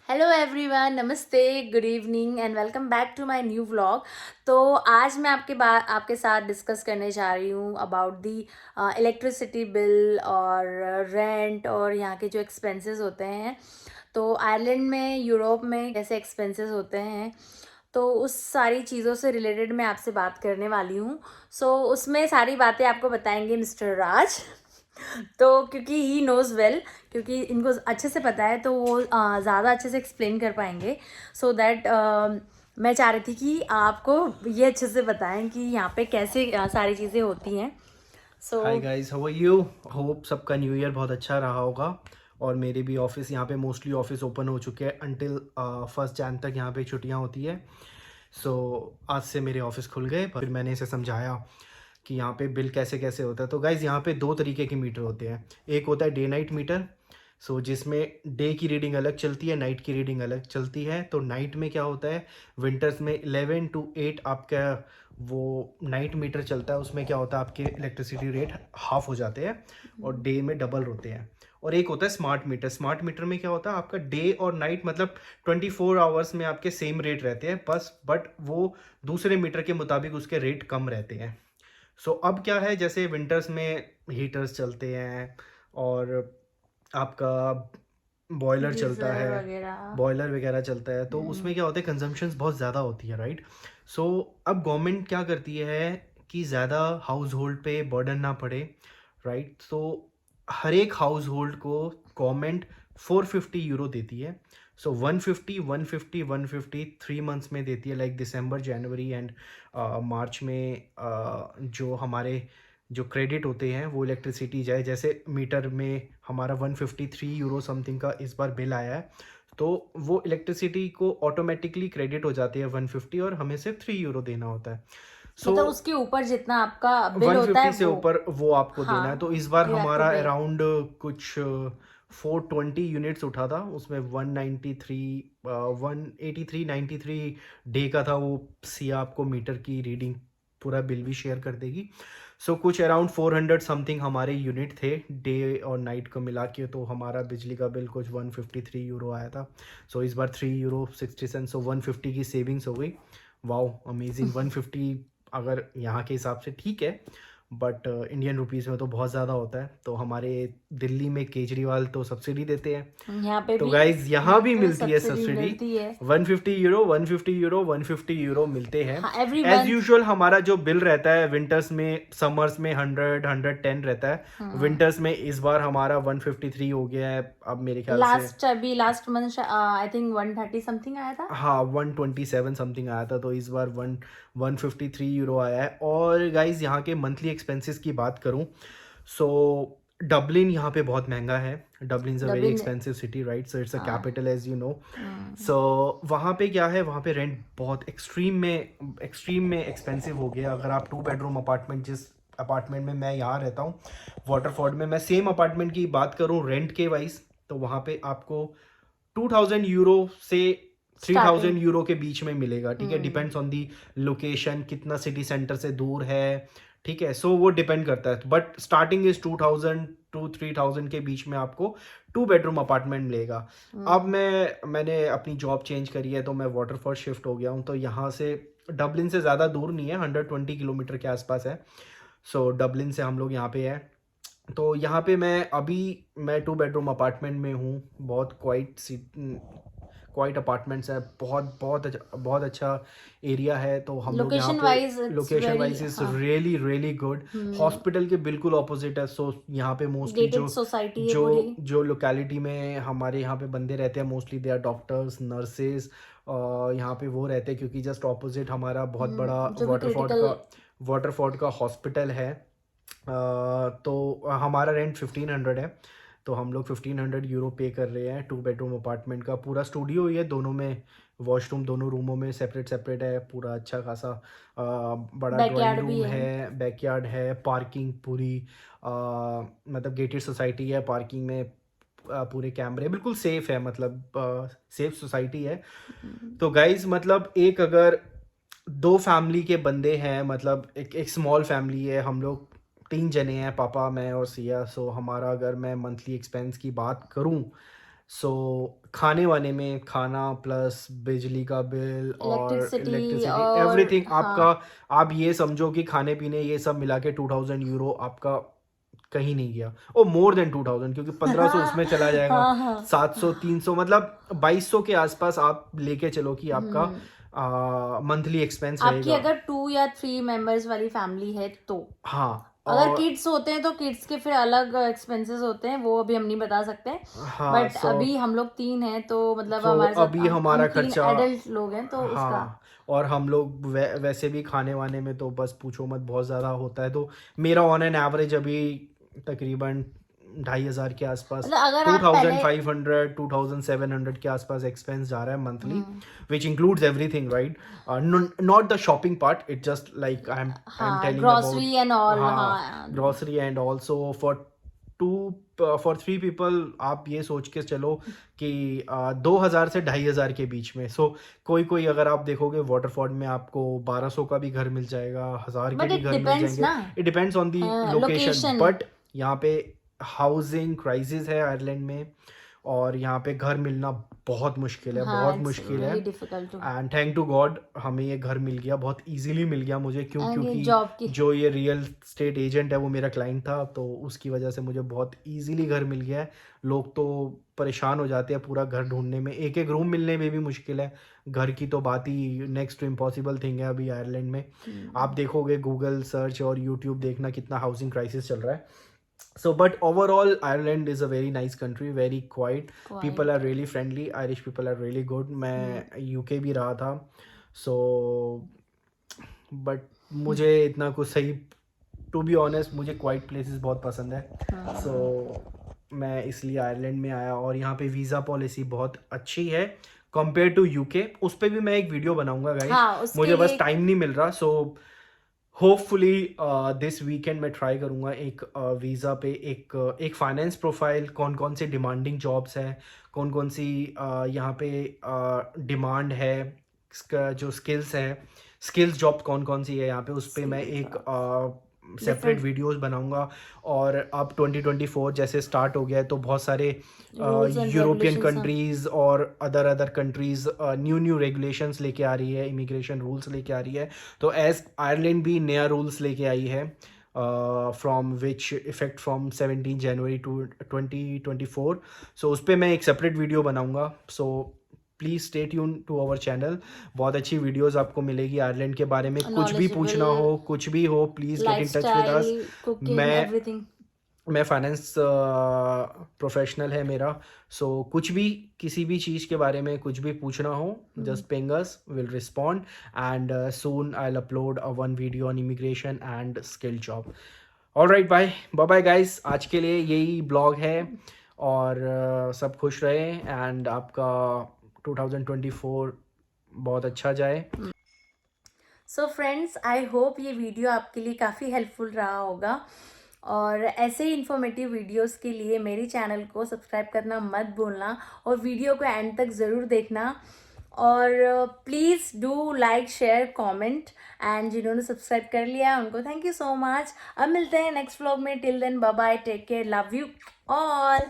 Hello everyone, नमस्ते, good evening and welcome back to my new vlog. तो आज मैं आपके साथ डिस्कस करने जा रही हूँ अबाउट दी इलेक्ट्रिसिटी बिल और रेंट और यहाँ के जो एक्सपेंसेस होते हैं। तो आयरलैंड में, यूरोप में कैसे एक्सपेंसेस होते हैं, तो उस सारी चीज़ों से रिलेटेड मैं आपसे बात करने वाली हूँ। उसमें सारी बातें आपको बताएंगे मिस्टर राज। तो क्योंकि ही नोज़ वेल, क्योंकि इनको अच्छे से पता है, तो वो ज़्यादा अच्छे से एक्सप्लेन कर पाएंगे। सो दैट मैं चाह रही थी कि आपको ये अच्छे से बताएं कि यहाँ पे कैसे सारी चीज़ें होती हैं। So hi guys, how are you? Hope सबका न्यू ईयर बहुत अच्छा रहा होगा। और मेरे भी ऑफिस यहाँ पे मोस्टली ऑफिस ओपन हो चुके हैं अंटिल 1 जन तक यहाँ पे छुट्टियाँ होती है। सो आज से मेरे ऑफिस खुल गए। फिर मैंने इसे समझाया कि यहाँ पे बिल कैसे कैसे होता है। तो गाइस, यहाँ पे दो तरीके के मीटर होते हैं। एक होता है डे नाइट मीटर, जिसमें डे की रीडिंग अलग चलती है, नाइट की रीडिंग अलग चलती है। तो नाइट में क्या होता है, विंटर्स में 11 to 8 आपका वो नाइट मीटर चलता है। उसमें क्या होता है, आपके इलेक्ट्रिसिटी रेट हाफ हो जाते हैं और डे में डबल होते हैं। और एक होता है स्मार्ट मीटर। स्मार्ट मीटर में क्या होता है, आपका डे और नाइट मतलब 24 आवर्स में आपके सेम रेट रहते हैं बस, बट वो दूसरे मीटर के मुताबिक उसके रेट कम रहते हैं। अब क्या है, जैसे विंटर्स में हीटर्स चलते हैं और आपका बॉयलर चलता गीज़र है, वगैरह। बॉयलर वगैरह चलता है, तो उसमें क्या होता है, कंजम्पशंस बहुत ज़्यादा होती है, राइट। सो अब गवर्नमेंट क्या करती है कि ज़्यादा हाउस होल्ड पे बर्डन ना पड़े, राइट। हर एक हाउस होल्ड को गवर्नमेंट 450 यूरो देती है। 150 3 मंथ्स में देती है, लाइक दिसंबर, जनवरी एंड मार्च में। जो हमारे जो क्रेडिट होते हैं वो इलेक्ट्रिसिटी जाए, जैसे मीटर में हमारा 153 यूरो समथिंग का इस बार बिल आया है, तो वो इलेक्ट्रिसिटी को ऑटोमेटिकली क्रेडिट हो जाती है 150, और हमें सिर्फ 3 यूरो देना होता है। सो मतलब उसके ऊपर जितना आपका बिल होता है 150 से वो। वो वो आपको देना है। तो हाँ, इस बार यू हैव टू हमारा पे। अराउंड कुछ 420 यूनिट्स उठा था। उसमें 183 डे का था वो। सिया आपको मीटर की रीडिंग पूरा बिल भी शेयर कर देगी। कुछ अराउंड 400 समथिंग हमारे यूनिट थे डे और नाइट को मिला के। तो हमारा बिजली का बिल कुछ 153 यूरो आया था। इस बार 3 यूरो 60 सेंट, 150 की सेविंग्स हो गई। Wow, amazing. 150 अगर यहाँ के हिसाब से ठीक है, बट इंडियन रुपीज़ में तो बहुत ज़्यादा होता है। तो हमारे दिल्ली में केजरीवाल तो सब्सिडी देते हैं। यहाँ पे तो भी गाइज यहाँ भी मिलती है सब्सिडी सब्सिडी। मिलती है। 150 यूरो 150 यूरो 150 यूरो मिलते हैं। हाँ, एवरी एज मंथ। यूजुअल हमारा जो बिल रहता है विंटर्स में, समर्स में 110 रहता है। विंटर्स में इस बार हमारा 153 हो गया है अब मेरे ख्याल से। Last month I think 130 something आया था। हाँ, 127 समथिंग आया था। तो इस बार 153 यूरो आया है। और गाइज यहाँ के मंथली एक्सपेंसेस की बात करूँ, डबलिन यहाँ पे बहुत महंगा है। Dublin is a very Dublin. Expensive city, right. It's a हाँ। Capital, as you know. Hmm. So वहाँ पे क्या है, वहाँ पे रेंट बहुत एक्सट्रीम में एक्सपेंसिव हो गया। अगर आप 2 बेडरूम अपार्टमेंट, जिस अपार्टमेंट में मैं यहाँ रहता हूँ वाटरफोर्ड में, मैं सेम अपार्टमेंट की बात करूँ रेंट के वाइज, तो वहाँ पे आपको 2000 यूरो से थ्री स्टार्टिंग। थाउजेंड यूरो के बीच में मिलेगा, ठीक है। हम्म। डिपेंड्स ऑन दी लोकेशन, कितना सिटी सेंटर से दूर है, ठीक है। वो डिपेंड करता है, बट स्टार्टिंग इज 2000 to 3000 के बीच में आपको 2 बेडरूम अपार्टमेंट मिलेगा। अब मैंने अपनी जॉब चेंज करी है, तो मैं वाटरफोर्ड शिफ्ट हो गया हूँ। तो यहाँ से डबलिन से ज़्यादा दूर नहीं है, 120 किलोमीटर के आसपास है। डबलिन से हम लोग यहाँ पे है। तो यहाँ पे मैं 2 बेडरूम अपार्टमेंट में हूँ। बहुत क्वाइट अपार्टमेंट्स है। बहुत अच्छा एरिया है। तो हम लोग यहाँ लोकेशन पे, wise it's location very, wise is हाँ। Really really good. हॉस्पिटल के बिल्कुल ऑपोजिट है। यहाँ पे मोस्टली गेटेड जो सोसाइटी है जो पूरी। जो लोकेलिटी में हमारे यहाँ पे बंदे रहते हैं, mostly they are doctors, nurses. यहाँ पे वो रहते हैं, क्योंकि जस्ट ऑपोजिट हमारा बहुत बड़ा जो भी क्रिटिकल। वाटरफोर्ड का हॉस्पिटल है। तो हमारा रेंट 1500 है। तो हम लोग 1500 यूरो पे कर रहे हैं 2 बेडरूम अपार्टमेंट का। पूरा स्टूडियो ही है, दोनों में वॉशरूम, दोनों रूमों में सेपरेट सेपरेट है। पूरा अच्छा खासा बड़ा ड्राइंग बैकयार्ड भी रूम है। है, बैकयार्ड है, पार्किंग पूरी मतलब गेटेड सोसाइटी है। पार्किंग में पूरे कैमरे, बिल्कुल सेफ है, मतलब सेफ सोसाइटी है। तो गाइज मतलब एक अगर 2 फैमिली के बंदे हैं, मतलब एक स्मॉल फैमिली है, हम लोग 3 जने हैं, पापा, मैं और सिया। हमारा अगर मैं मंथली एक्सपेंस की बात करूं, सो खाने वाने में खाना प्लस बिजली का बिल और इलेक्ट्रिसिटी इलेक्ट्रिसिटी और एवरीथिंग हाँ, आपका, आप ये समझो कि खाने पीने ये सब मिला के 2000 यूरो आपका कहीं नहीं गया, और मोर देन 2000, क्योंकि 1500 उसमें चला जाएगा, हाँ, हाँ। 700 300 मतलब 2200 के आसपास आप लेके चलो कि आपका हुँ, मंथली एक्सपेंस आपकी रहेगा। अगर 2 या 3 मेंबर्स वाली फैमिली है तो। हाँ अगर और किड्स होते हैं तो किड्स के फिर अलग एक्सपेंसेस होते हैं, वो अभी हम नहीं बता सकते। हाँ बट सो अभी हम लोग 3 हैं तो मतलब सो हमारे साथ अभी हम हमारा 3 खर्चा, एडल्ट लोग हैं तो उसका हाँ, और हम लोग वैसे भी खाने वाने में तो बस पूछो मत, बहुत ज़्यादा होता है, तो मेरा ऑन एन एवरेज अभी तकरीबन 2500 के आसपास, मतलब अगर आप पहले 2500 2700 के आसपास एक्सपेंस जा रहा है मंथली, हुँ, which includes everything, right? Not the shopping part, it just like I am हाँ, telling about, grocery and all हाँ, हाँ, grocery and also to for 3 people, आप ये सोच के चलो कि 2000 से 2500 के बीच में। सो कोई कोई अगर आप देखोगे वाटरफोर्ड में आपको 1200 का भी घर मिल जाएगा, 1000 के बट भी इट घर मिल डिपेंड्स जाएंगे। ना it depends on the location, location. But यहाँ पे हाउसिंग क्राइसिस है आयरलैंड में, और यहाँ पे घर मिलना बहुत मुश्किल है, हाँ, बहुत इट्स मुश्किल है। Really difficult to and thank to God हमें ये घर मिल गया, बहुत इजीली मिल गया मुझे, क्यों? एंड ये क्योंकि जॉब की जो ये रियल स्टेट एजेंट है वो मेरा क्लाइंट था, तो उसकी वजह से मुझे बहुत इजीली घर मिल गया है। लोग तो परेशान हो जाते हैं पूरा घर ढूंढने में, एक एक रूम मिलने में भी मुश्किल है, घर की तो बात ही नेक्स्ट टू इम्पॉसिबल थिंग है अभी आयरलैंड में। आप देखोगे गूगल सर्च और यूट्यूब देखना कितना हाउसिंग क्राइसिस चल रहा है। So, but overall, Ireland is a very nice country, very quiet. People are quite really friendly. Irish people are really good. मैं यूके भी रहा था, so but मुझे इतना कुछ सही, टू बी ऑनेस्ट, मुझे क्वाइट प्लेसेस बहुत पसंद है, so मैं इसलिए आयरलैंड में आया। और यहाँ पे वीज़ा पॉलिसी बहुत अच्छी है कंपेयर टू यूके, उस पर भी मैं एक वीडियो बनाऊंगा गाइस, हाँ, उसके मुझे बस लिए टाइम नहीं मिल रहा। सो होपफुली दिस वीकेंड मैं ट्राई करूँगा एक वीज़ा पे एक फाइनेंस प्रोफाइल, कौन कौन सी डिमांडिंग जॉब्स हैं, कौन कौन सी यहाँ पे डिमांड है, इसका जो स्किल्स है, स्किल्स जॉब कौन कौन सी है यहाँ पे, उस पे मैं एक सेपरेट डिफरेंट वीडियोस बनाऊंगा। और अब 2024 जैसे स्टार्ट हो गया है, तो बहुत सारे रूल्स एंड यूरोपियन रेगुलेशंस हैं। कंट्रीज़ और other countries new new regulations लेके आ रही है, इमिग्रेशन रूल्स लेके आ रही है, तो एज आयरलैंड भी नया रूल्स लेके आई है, from which effect from 17 January to 2024। So उस पर मैं एक सेपरेट वीडियो बनाऊंगा, so please stay tune to our channel. बहुत अच्छी वीडियोस आपको मिलेगी आयरलैंड के बारे में, कुछ भी पूछना नॉलेजेबल हो, कुछ भी हो, please get in touch with us. Lifestyle, cooking, मैं एवरीथिंग। मैं फाइनेंस प्रोफेशनल है मेरा, सो कुछ भी, किसी भी चीज़ के बारे में कुछ भी पूछना हो, just ping us, will respond, and soon I will upload a one video on immigration and skill job. Alright, bye bye bye guys, आज के लिए यही ब्लॉग है, और सब खुश रहे, एंड आपका 2024 बहुत अच्छा जाए। सो फ्रेंड्स, आई होप ये वीडियो आपके लिए काफ़ी हेल्पफुल रहा होगा, और ऐसे ही इन्फॉर्मेटिव वीडियोस के लिए मेरी चैनल को सब्सक्राइब करना मत भूलना, और वीडियो को एंड तक ज़रूर देखना, और please do like share comment, and जिन्होंने सब्सक्राइब कर लिया है उनको थैंक यू सो मच। अब मिलते हैं नेक्स्ट व्लॉग में, till then bye bye, take care, love you all.